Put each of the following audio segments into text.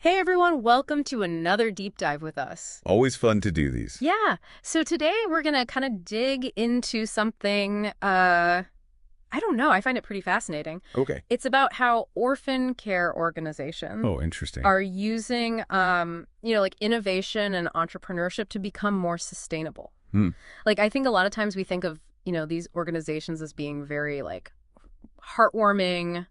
Hey everyone, welcome to another deep dive with us. Always fun to do these. Yeah, so today we're going to kind of dig into something, I don't know, I find it pretty fascinating. Okay. It's about how orphan care organizations Oh, interesting. are using, like innovation and entrepreneurship to become more sustainable. Hmm. Like, I think a lot of times we think of, these organizations as being very, like, heartwarming,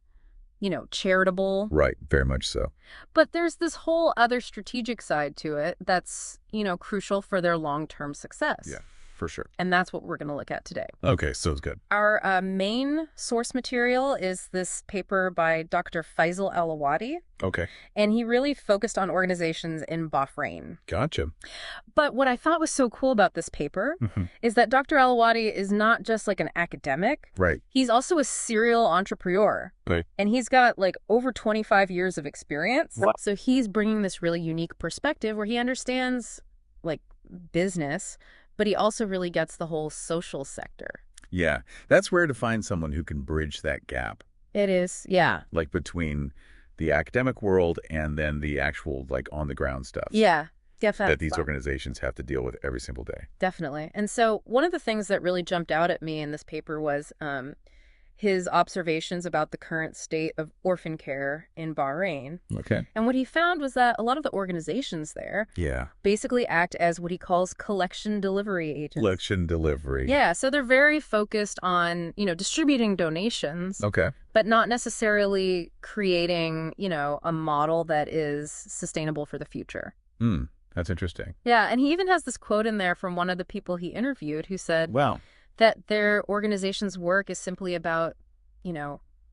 charitable. Right, very much so. But there's this whole other strategic side to it that's, crucial for their long-term success. Yeah, for sure. And that's what we're going to look at today. Okay, so it's good. Our main source material is this paper by Dr. Faisal Al Awadhi, Okay, and he really focused on organizations in Bahrain. gotcha. But what I thought was so cool about this paper is that Dr. Al Awadhi is not just like an academic. Right. He's also a serial entrepreneur. Right. And he's got like over 25 years of experience. Wow. So he's bringing this really unique perspective where he understands like business, but he also really gets the whole social sector. Yeah, that's rare to find someone who can bridge that gap, It is, yeah. like between the academic world and then the actual, like, on-the-ground stuff. Yeah, definitely. That these organizations have to deal with every single day. Definitely. And so one of the things that really jumped out at me in this paper was his observations about the current state of orphan care in Bahrain. Okay. And what he found was that a lot of the organizations there Yeah. basically act as what he calls collection delivery agents. Collection delivery. Yeah, so they're very focused on, distributing donations, Okay. but not necessarily creating, a model that is sustainable for the future. That's interesting. Yeah, and he even has this quote in there from one of the people he interviewed who said Wow. that their organization's work is simply about,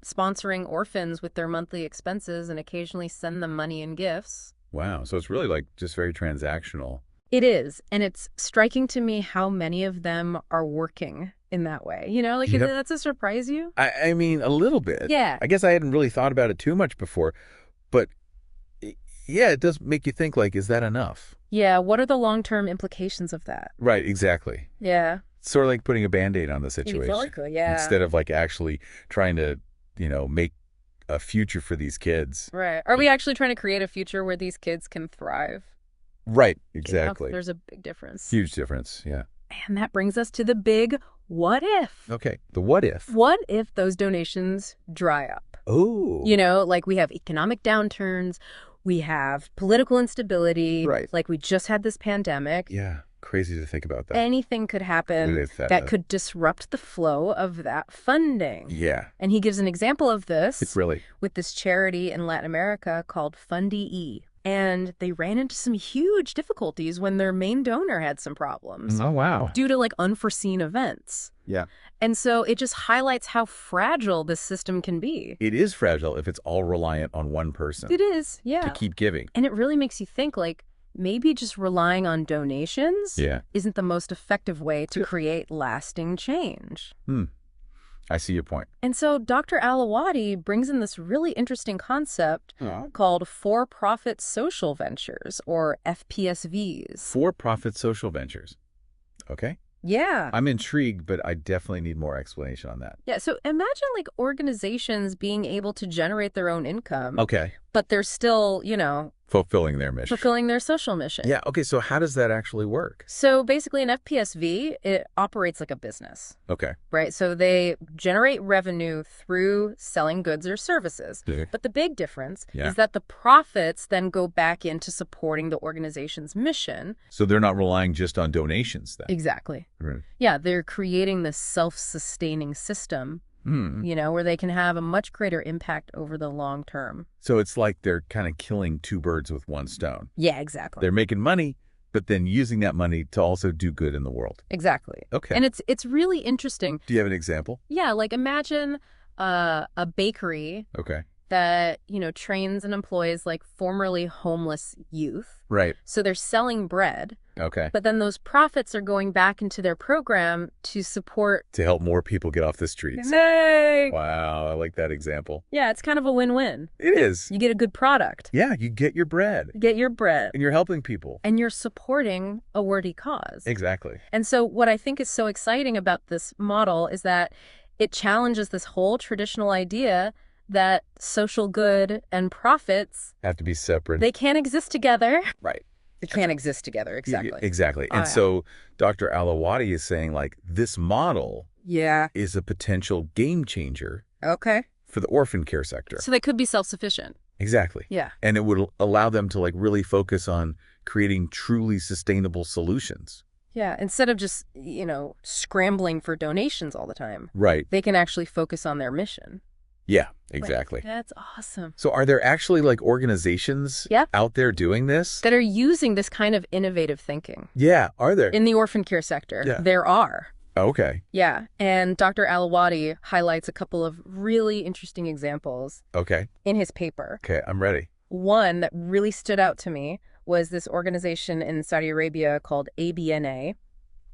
sponsoring orphans with their monthly expenses and occasionally send them money and gifts. Wow. So it's really, like, just very transactional. It is, and it's striking to me how many of them are working in that way. Yep. That's a surprise you? I mean, a little bit. Yeah. I guess I hadn't really thought about it too much before, but yeah, it does make you think, like, is that enough? Yeah, what are the long-term implications of that? Right, exactly. Yeah. Sort of like putting a Band-Aid on the situation. Exactly, yeah. Instead of, like, actually trying to, make a future for these kids. Right. Are we actually trying to create a future where these kids can thrive? Right, exactly. There's a big difference. Huge difference, yeah. And that brings us to the big what if. Okay, the what if. What if those donations dry up? Oh. Like we have economic downturns, we have political instability, Right. like we just had this pandemic. Yeah, crazy to think about that. Anything could happen It is that could disrupt the flow of that funding. Yeah, And he gives an example of this it's really. with this charity in Latin America called Fundee. And they ran into some huge difficulties when their main donor had some problems Oh, wow. due to like unforeseen events. Yeah. And so it just highlights how fragile this system can be. It is fragile if it's all reliant on one person It is, yeah. to keep giving. And it really makes you think like maybe just relying on donations Yeah. isn't the most effective way to create lasting change. I see your point. And so Dr. Al Awadhi brings in this really interesting concept called for-profit social ventures, or FPSVs. For-profit social ventures. Okay. Yeah. I'm intrigued, but I definitely need more explanation on that. Yeah, so imagine like organizations being able to generate their own income, Okay. but they're still, Fulfilling their mission. fulfilling their social mission. Yeah. Okay. So how does that actually work? So basically an FPSV, it operates like a business, Okay. right? So they generate revenue through selling goods or services. Yeah. But the big difference Yeah. is that the profits then go back into supporting the organization's mission. So they're not relying just on donations then. Exactly. Right. Yeah, they're creating this self-sustaining system, where they can have a much greater impact over the long term. So it's like they're kind of killing two birds with one stone. Yeah, exactly. They're making money, but then using that money to also do good in the world. Exactly. Okay. And it's really interesting. Do you have an example? Yeah, like imagine a bakery Okay. that, trains and employs like formerly homeless youth. Right. So they're selling bread, Okay. but then those profits are going back into their program to support. To help more people get off the streets. Nay! Wow. I like that example. Yeah, it's kind of a win-win. It is. You get a good product, Yeah. You get your bread you get your bread, and you're helping people. and you're supporting a worthy cause. Exactly. And so what I think is so exciting about this model is that it challenges this whole traditional idea that social good and profits, Have to be separate. they can't exist together. Right. They can't exist together, exactly. Exactly. Oh, And yeah. so Dr. Al Awadhi is saying, like, this model Yeah. is a potential game changer Okay. for the orphan care sector. So they could be self-sufficient. Exactly. Yeah. And it would allow them to, like, really focus on creating truly sustainable solutions. Yeah. Instead of just, scrambling for donations all the time, Right. they can actually focus on their mission. Yeah, exactly. Right. That's awesome. So are there actually, like, organizations Yep. out there doing this? That are using this kind of innovative thinking Yeah, are there? in the orphan care sector. Yeah. There are. Okay. Yeah. And Dr. Al Awadhi highlights a couple of really interesting examples Okay. in his paper. Okay, I'm ready. One that really stood out to me was this organization in Saudi Arabia called ABNA.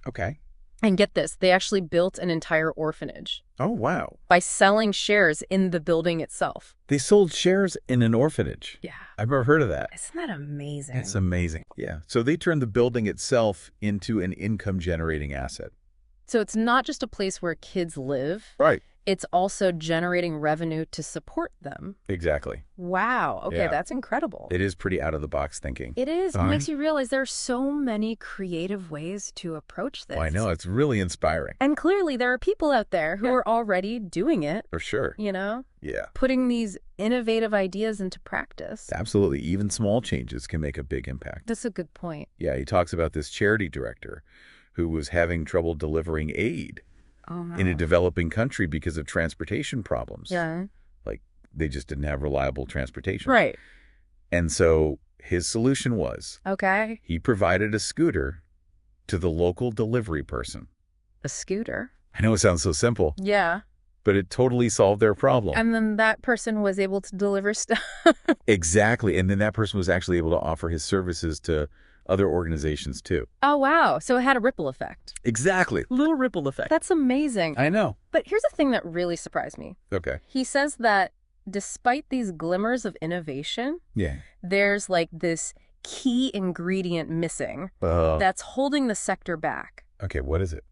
Okay. And get this, they actually built an entire orphanage Oh, wow. by selling shares in the building itself. They sold shares in an orphanage. Yeah. I've never heard of that. Isn't that amazing? That's amazing. Yeah. So they turned the building itself into an income-generating asset. So it's not just a place where kids live. Right. It's also generating revenue to support them. Exactly. Wow. Okay, Yeah. that's incredible. It is pretty out-of-the-box thinking. It is. It Fine. makes you realize there are so many creative ways to approach this. Oh, I know. It's really inspiring. And clearly there are people out there who are already doing it, For sure. Yeah. putting these innovative ideas into practice. Absolutely. Even small changes can make a big impact. That's a good point. Yeah, he talks about this charity director who was having trouble delivering aid Oh, no. in a developing country because of transportation problems. Yeah. Like, they just didn't have reliable transportation. Right. And so his solution was Okay. he provided a scooter to the local delivery person. A scooter. I know it sounds so simple, Yeah. but it totally solved their problem. And then that person was able to deliver stuff. Exactly. And then that person was actually able to offer his services to other organizations too. Oh, wow. So it had a ripple effect. Exactly. Little ripple effect. That's amazing. I know. But here's a thing that really surprised me. Okay. He says that despite these glimmers of innovation, Yeah. there's like this key ingredient missing Uh, that's holding the sector back. okay, what is it?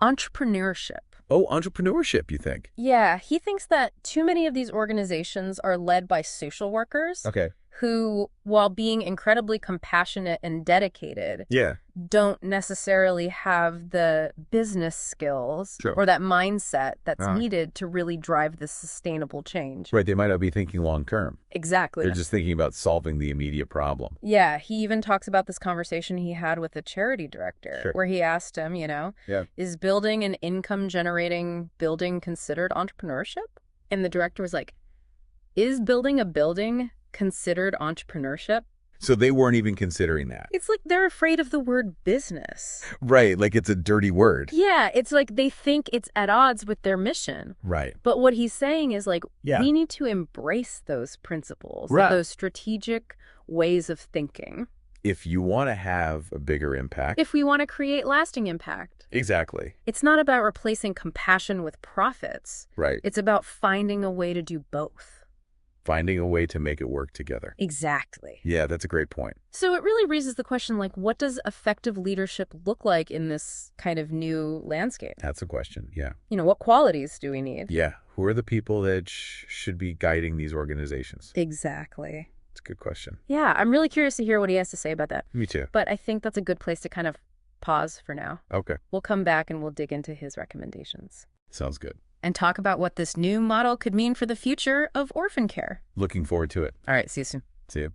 Entrepreneurship. Oh, entrepreneurship, you think? Yeah, he thinks that too many of these organizations are led by social workers Okay. who, while being incredibly compassionate and dedicated, Yeah. don't necessarily have the business skills Sure. or that mindset that's Ah. needed to really drive this sustainable change. Right, they might not be thinking long term. Exactly. They're just thinking about solving the immediate problem. Yeah, he even talks about this conversation he had with a charity director Sure. where he asked him, Yeah. is building an income-generating building considered entrepreneurship? And the director was like, is building a building considered entrepreneurship? So they weren't even considering that. It's like they're afraid of the word business. Right, like it's a dirty word. Yeah, it's like they think it's at odds with their mission. Right. But what he's saying is like, Yeah. we need to embrace those principles, Right. those strategic ways of thinking, If you want to have a bigger impact. if we want to create lasting impact. Exactly. It's not about replacing compassion with profits. Right. It's about finding a way to do both. Finding a way to make it work together. Exactly. Yeah, that's a great point. So it really raises the question, like, what does effective leadership look like in this kind of new landscape? That's a question. Yeah. What qualities do we need? Yeah. Who are the people that should be guiding these organizations? Exactly. It's a good question. Yeah, I'm really curious to hear what he has to say about that. Me too. But I think that's a good place to kind of pause for now. Okay. We'll come back and we'll dig into his recommendations Sounds good. and talk about what this new model could mean for the future of orphan care. Looking forward to it. All right, see you soon. See you.